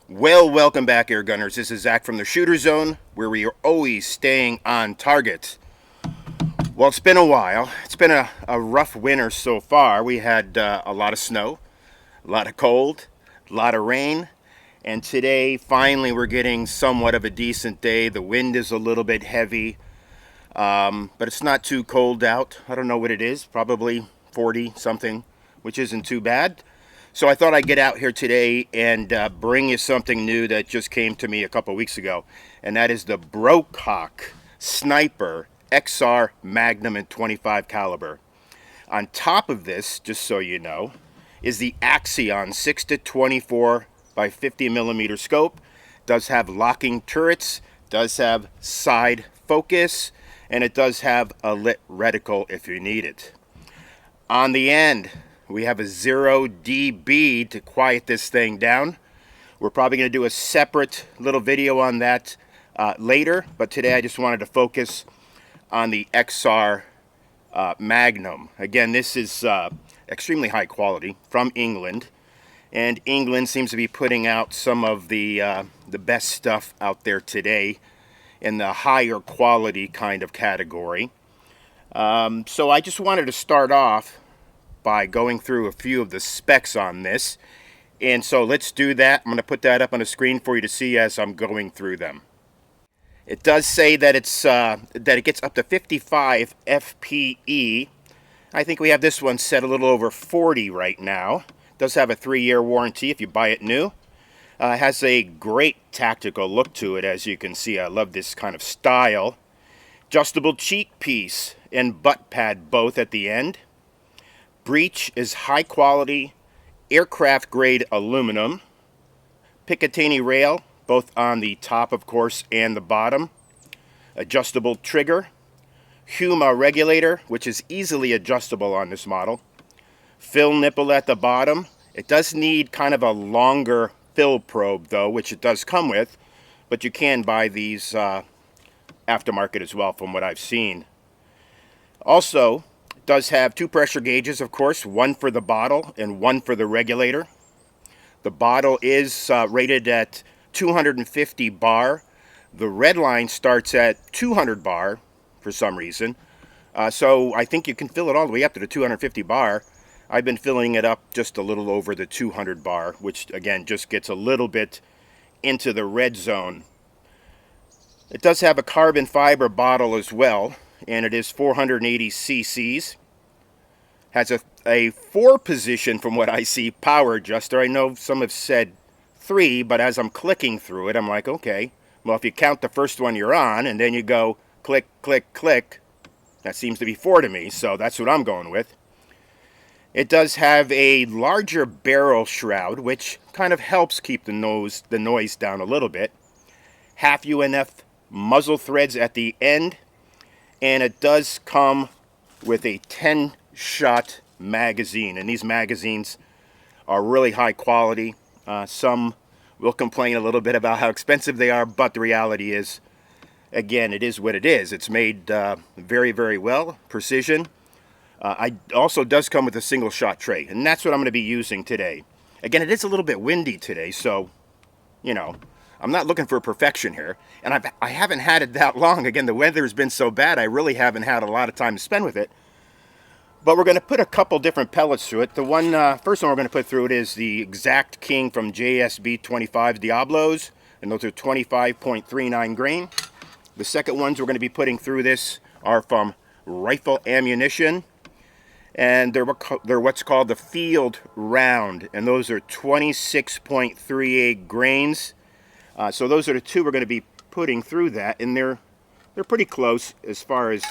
Well, welcome back, Air Gunners. This is Zach from the Shooter Zone, where we are always staying on target. Well, it's been a while. It's been a rough winter so far. We had a lot of snow, a lot of cold, a lot of rain, and today, finally, we're getting somewhat of a decent day. The wind is a little bit heavy, but it's not too cold out. I don't know what it is, probably 40 something, which isn't too bad. So I thought I'd get out here today and bring you something new that just came to me a couple weeks ago, and that is the Brocock Sniper XR Magnum in 25 caliber. On top of this, just so you know, is the Axeon 6 to 24 by 50 millimeter scope. Does have locking turrets, does have side focus, and it does have a lit reticle if you need it. On the end, we have a 0 dB to quiet this thing down. We're probably going to do a separate little video on that later, but today I just wanted to focus on the XR Magnum. Again, this is extremely high quality from England, and England seems to be putting out some of the best stuff out there today in the higher quality kind of category. So I just wanted to start off by going through a few of the specs on this, and so let's do that. I'm going to put that up on the screen for you to see as I'm going through them. It does say that it gets up to 55 FPE. I think we have this one set a little over 40 right now. It does have a 3-year warranty if you buy it new. It has a great tactical look to it, as you can see. I love this kind of style. Adjustable cheek piece and butt pad both at the end. Breech is high quality aircraft grade aluminum. Picatinny rail, both on the top of course and the bottom. Adjustable trigger. Huma regulator, which is easily adjustable on this model. Fill nipple at the bottom. It does need kind of a longer fill probe though, which it does come with, but you can buy these aftermarket as well from what I've seen. Also, does have 2 pressure gauges, of course, one for the bottle and one for the regulator. The bottle is rated at 250 bar. The red line starts at 200 bar for some reason. So I think you can fill it all the way up to the 250 bar. I've been filling it up just a little over the 200 bar, which again just gets a little bit into the red zone. It does have a carbon fiber bottle as well, and it is 480 cc's. Has a 4-position, from what I see, power adjuster. I know some have said 3, but as I'm clicking through it, I'm like, okay, well, if you count the first one you're on, and then you go click, click, click, that seems to be 4 to me, so that's what I'm going with. It does have a larger barrel shroud, which kind of helps keep the noise down a little bit. Half UNF muzzle threads at the end, and it does come with a 10-shot magazine, and these magazines are really high quality. Some will complain a little bit about how expensive they are, but the reality is, again, it is what it is. It's made very, very well, precision. It also does come with a single shot tray, and that's what I'm going to be using today. Again, it is a little bit windy today, so, you know, I'm not looking for perfection here, and I haven't had it that long. Again, the weather's been so bad, I really haven't had a lot of time to spend with it. But we're going to put a couple different pellets through it. The first one we're going to put through it is the Exact King from JSB 25 Diablos, and those are 25.39 grain. The second ones we're going to be putting through this are from Rifle Ammunition, and they're what's called the Field Round, and those are 26.38 grains. So those are the two we're going to be putting through that, and they're pretty close as far as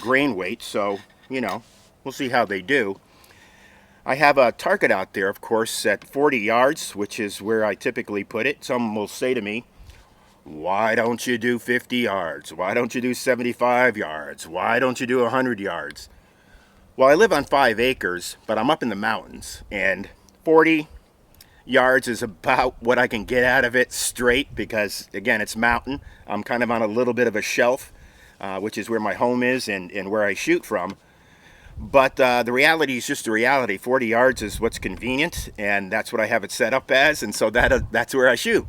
grain weight, so you know, we'll see how they do. I have a target out there, of course, at 40 yards, which is where I typically put it. Some will say to me, why don't you do 50 yards? Why don't you do 75 yards? Why don't you do 100 yards? Well, I live on 5 acres, but I'm up in the mountains, and 40 yards is about what I can get out of it straight because, again, it's mountain. I'm kind of on a little bit of a shelf, which is where my home is and where I shoot from. But the reality is just the reality. 40 yards is what's convenient, and that's what I have it set up as, and so that's where I shoot.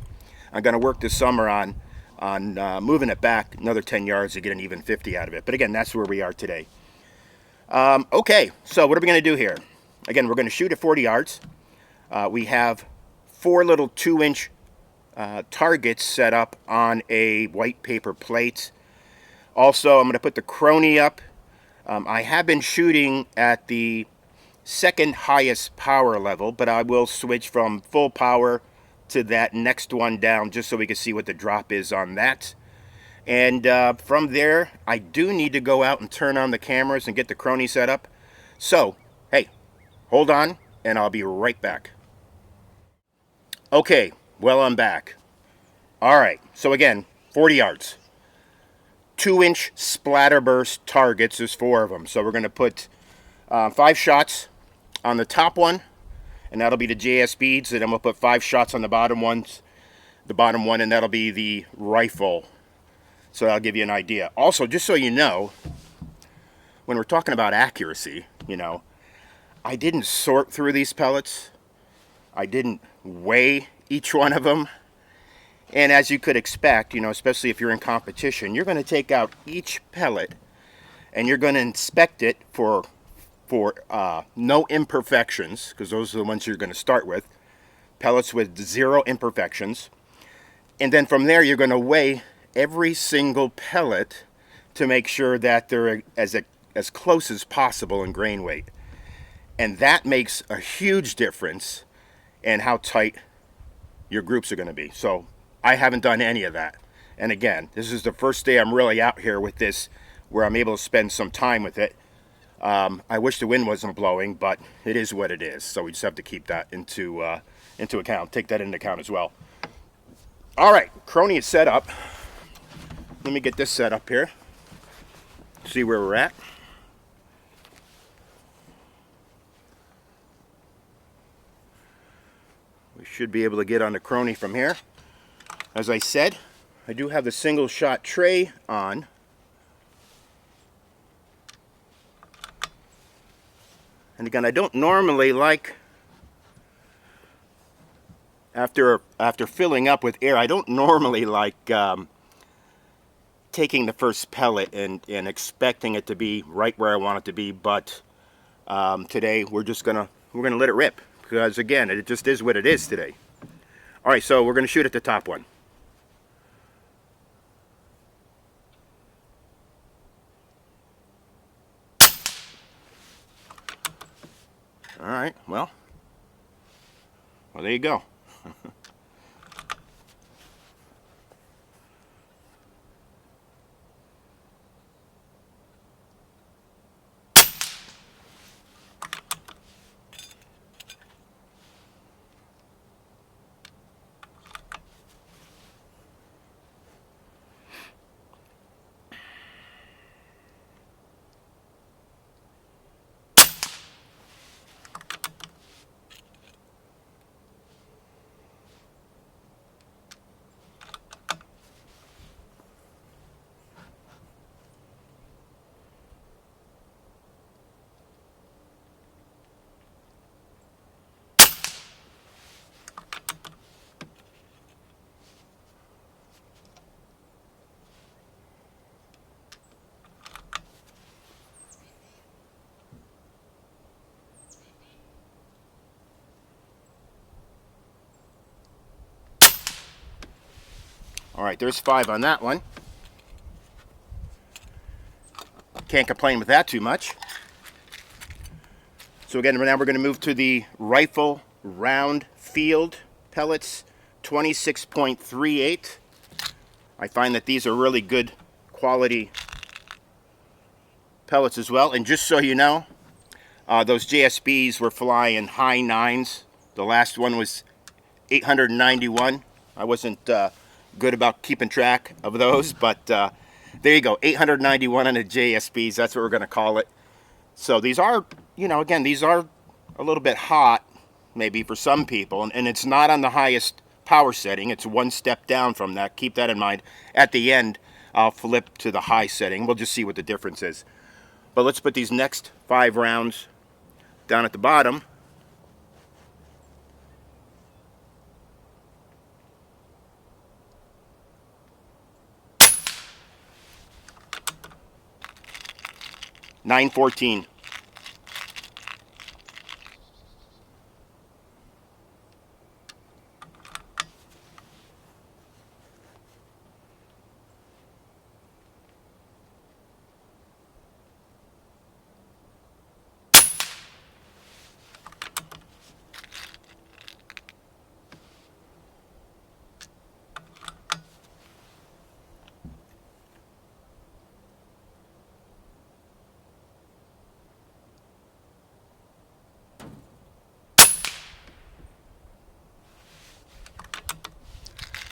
I'm going to work this summer on moving it back another 10 yards to get an even 50 out of it. But again, that's where we are today. Okay, so what are we going to do here? Again, we're going to shoot at 40 yards. We have 4 little 2-inch targets set up on a white paper plate. Also, I'm going to put the Crony up. I have been shooting at the second highest power level, but I will switch from full power to that next one down just so we can see what the drop is on that. And from there, I do need to go out and turn on the cameras and get the Crony set up. So, hey, hold on, and I'll be right back. Okay, well, I'm back. All right, so again, 40 yards. 2-inch splatterburst targets, there's 4 of them. So we're going to put 5 shots on the top one, and that'll be the JSBs, and then we'll put 5 shots on the bottom one, and that'll be the rifle. So that'll give you an idea. Also, just so you know, when we're talking about accuracy, you know, I didn't sort through these pellets. I didn't weigh each one of them. And as you could expect, you know, especially if you're in competition, you're going to take out each pellet and you're going to inspect it for no imperfections, because those are the ones you're going to start with. Pellets with 0 imperfections. And then from there, you're going to weigh every single pellet to make sure that they're as close as possible in grain weight. And that makes a huge difference in how tight your groups are going to be. So I haven't done any of that. And again, this is the first day I'm really out here with this, where I'm able to spend some time with it. I wish the wind wasn't blowing, but it is what it is. So we just have to keep that into account. Take that into account as well. All right, Crony is set up. Let me get this set up here. See where we're at. We should be able to get on the Crony from here. As I said, I do have the single shot tray on. And again, I don't normally like, after filling up with air, I don't normally like taking the first pellet and expecting it to be right where I want it to be, but today we're gonna let it rip, because again, it just is what it is today. All right, so we're gonna shoot at the top one. All right, well, there you go. All right, there's 5 on that one. Can't complain with that too much. So again, now we're going to move to the rifle round field pellets, 26.38. I find that these are really good quality pellets as well. And just so you know, those JSBs were flying high 9s. The last one was 891. I wasn't good about keeping track of those, but there you go, 891 on the JSBs. That's what we're going to call it. So these are, you know, again, these are a little bit hot, maybe for some people, and it's not on the highest power setting. It's one step down from that. Keep that in mind. At the end, I'll flip to the high setting. We'll just see what the difference is. But let's put these next 5 rounds down at the bottom. $9.14.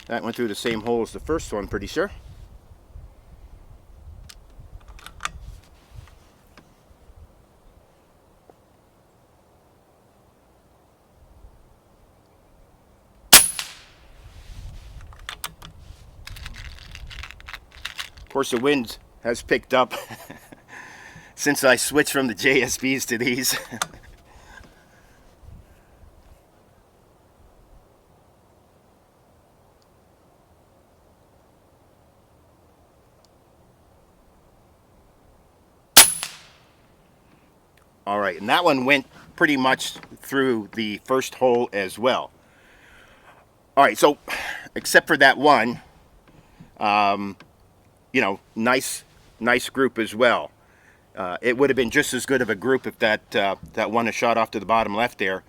That went through the same hole as the first one, pretty sure. Of course, the wind has picked up since I switched from the JSBs to these. All right, and that one went pretty much through the first hole as well. All right, so except for that one, you know, nice group as well. It would have been just as good of a group if that one is shot off to the bottom left there,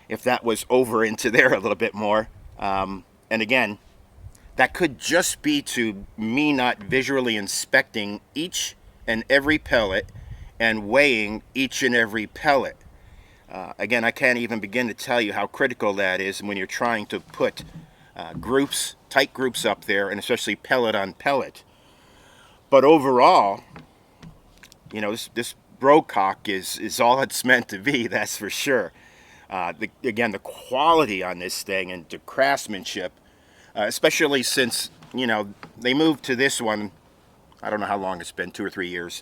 if that was over into there a little bit more. And again, that could just be to me not visually inspecting each and every pellet and weighing each and every pellet. Again, I can't even begin to tell you how critical that is when you're trying to put groups, tight groups up there, and especially pellet on pellet. But overall, you know, this Brocock is all it's meant to be, that's for sure. Again, the quality on this thing and the craftsmanship, especially since, you know, they moved to this one, I don't know how long it's been, 2 or 3 years.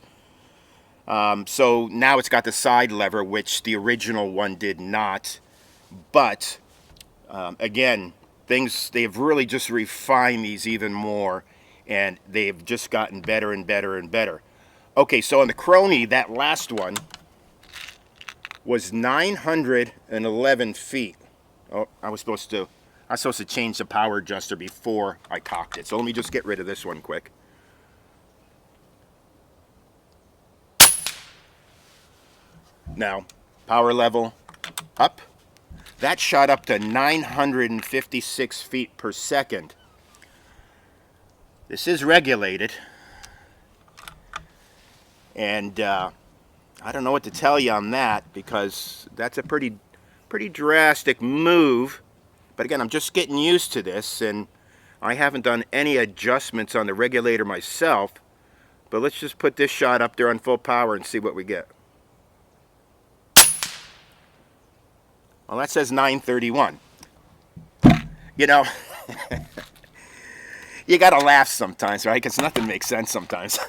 So now it's got the side lever, which the original one did not. But again, they've really just refined these even more, and they've just gotten better and better and better. Okay, so on the Crony, that last one was 911 feet. Oh, I was supposed to change the power adjuster before I cocked it. So let me just get rid of this one quick. Now, power level up. That shot up to 956 feet per second. This is regulated. And I don't know what to tell you on that, because that's a pretty drastic move. But again, I'm just getting used to this, and I haven't done any adjustments on the regulator myself. But let's just put this shot up there on full power and see what we get. Well, that says 931. You know, you gotta laugh sometimes, right? Because nothing makes sense sometimes.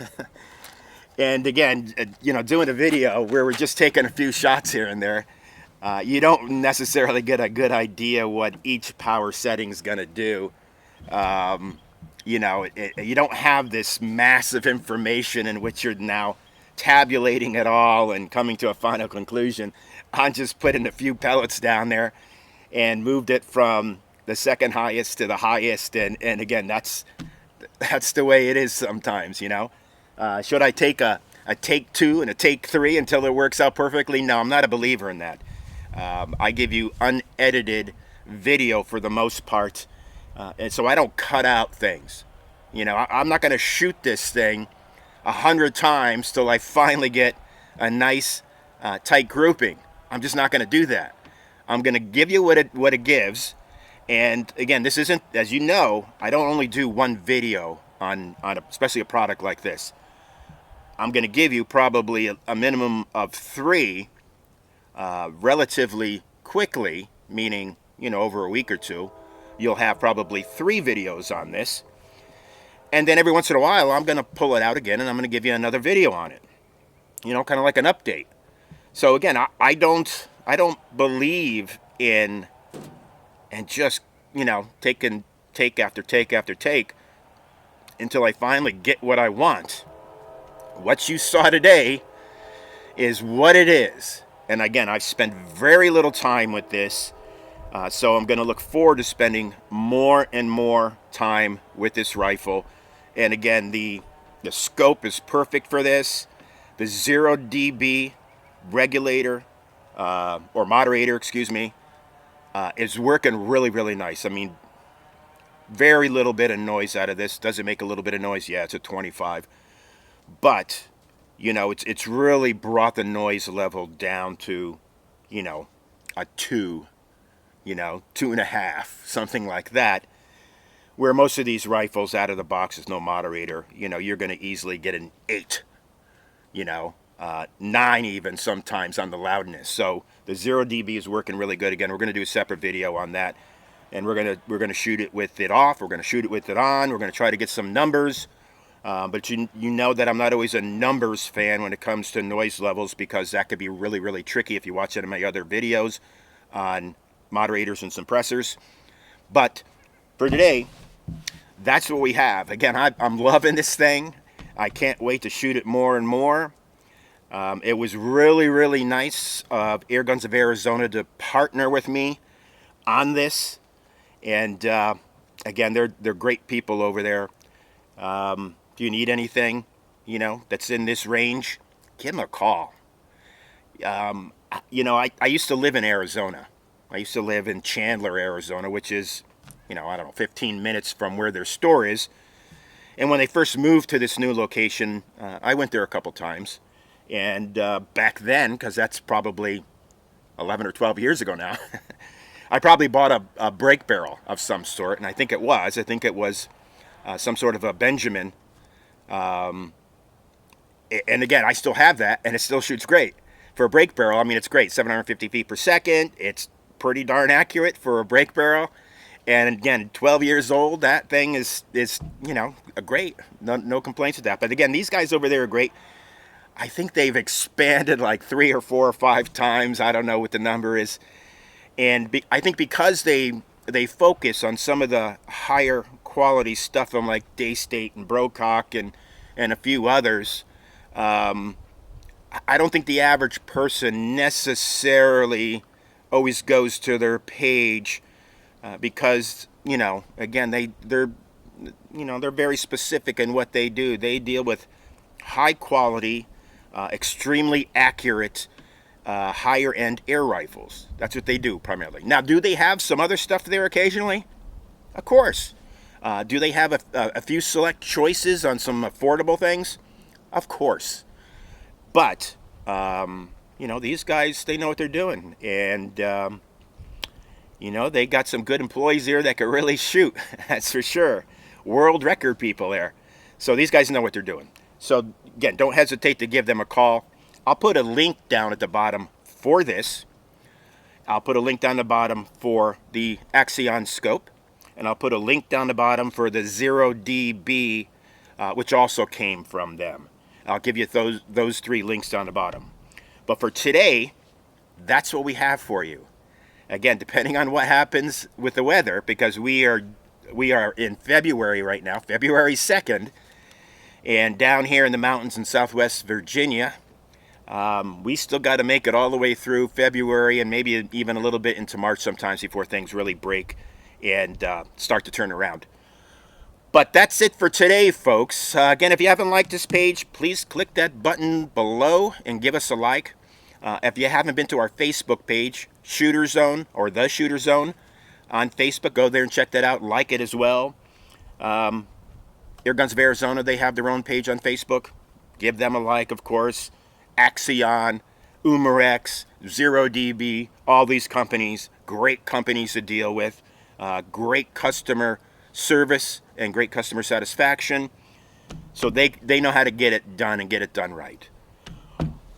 And again, you know, doing a video where we're just taking a few shots here and there, you don't necessarily get a good idea what each power setting's gonna do. You know, you don't have this massive information in which you're now tabulating it all and coming to a final conclusion. I just put in a few pellets down there and moved it from the second highest to the highest, and again, that's the way it is sometimes, you know. Should I take a take 2 and a take 3 until it works out perfectly? No, I'm not a believer in that. I give you unedited video for the most part, and so I don't cut out things. You know, I'm not going to shoot this thing 100 times till I finally get a nice tight grouping. I'm just not going to do that. I'm going to give you what it gives. And again, this isn't, as you know, I don't only do one video on especially a product like this. I'm going to give you probably a minimum of 3 relatively quickly, meaning, you know, over a week or 2. You'll have probably 3 videos on this. And then every once in a while, I'm going to pull it out again and I'm going to give you another video on it. You know, kind of like an update. So again, I don't believe in and just, you know, take after take after take until I finally get what I want. What you saw today is what it is. And again, I've spent very little time with this, so I'm going to look forward to spending more and more time with this rifle. And again, the scope is perfect for this. The 0 dB regulator, or moderator, excuse me, is working really, really nice. I mean, very little bit of noise out of this. Does it make a little bit of noise? Yeah, it's a 25. But, you know, it's really brought the noise level down to, you know, a 2, you know, 2.5, something like that. Where most of these rifles out of the box is no moderator, you know, you're going to easily get an 8, you know, 9 even sometimes on the loudness. So the 0 dB is working really good. Again, we're going to do a separate video on that, and we're going to shoot it with it off. We're going to shoot it with it on. We're going to try to get some numbers. But you know that I'm not always a numbers fan when it comes to noise levels, because that could be really, really tricky if you watch any of my other videos on moderators and suppressors. But for today, that's what we have. Again, I'm loving this thing. I can't wait to shoot it more and more. It was really, really nice of Airguns of Arizona to partner with me on this. And again, they're great people over there. If you need anything, you know, that's in this range, give them a call. You know, I used to live in Arizona. I used to live in Chandler, Arizona, which is, you know, I don't know, 15 minutes from where their store is. And when they first moved to this new location, I went there a couple times. And back then, because that's probably 11 or 12 years ago now, I probably bought a brake barrel of some sort, and I think it was some sort of a Benjamin. And again, I still have that, and it still shoots great. For a brake barrel, I mean, it's great. 750 feet per second. It's pretty darn accurate for a brake barrel. And again, 12 years old, that thing is you know, great. No complaints with that. But again, these guys over there are great. I think they've expanded like 3 or 4 or 5 times. I don't know what the number is. And I think because they focus on some of the higher quality stuff from like Daystate and Brocock and a few others, I don't think the average person necessarily always goes to their page because, you know, again, they're very specific in what they do. They deal with high quality, extremely accurate, higher end air rifles. That's what they do primarily. Now, do they have some other stuff there occasionally? Of course. Do they have a few select choices on some affordable things? Of course. But, you know, these guys, they know what they're doing. And, you know, they got some good employees here that can really shoot. That's for sure. World record people there. So these guys know what they're doing. So, again, don't hesitate to give them a call. I'll put a link down at the bottom for this. I'll put a link down the bottom for the Axeon scope. And I'll put a link down the bottom for the 0 dB, which also came from them. I'll give you those 3 links down the bottom. But for today, that's what we have for you. Again, depending on what happens with the weather, because we are in February right now, February 2nd, and down here in the mountains in Southwest Virginia, we still got to make it all the way through February and maybe even a little bit into March sometimes before things really break and start to turn around. But that's it for today, folks. Again, if you haven't liked this page, please click that button below and give us a like. If you haven't been to our Facebook page, Shooter Zone or The Shooter Zone on Facebook, go there and check that out. Like it as well. Airguns of Arizona, they have their own page on Facebook. Give them a like, of course. Axeon, Umarex, 0DB, all these companies, great companies to deal with. Great customer service and great customer satisfaction. So they know how to get it done and get it done right.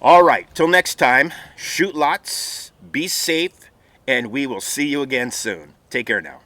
All right, till next time, shoot lots, be safe, and we will see you again soon. Take care now.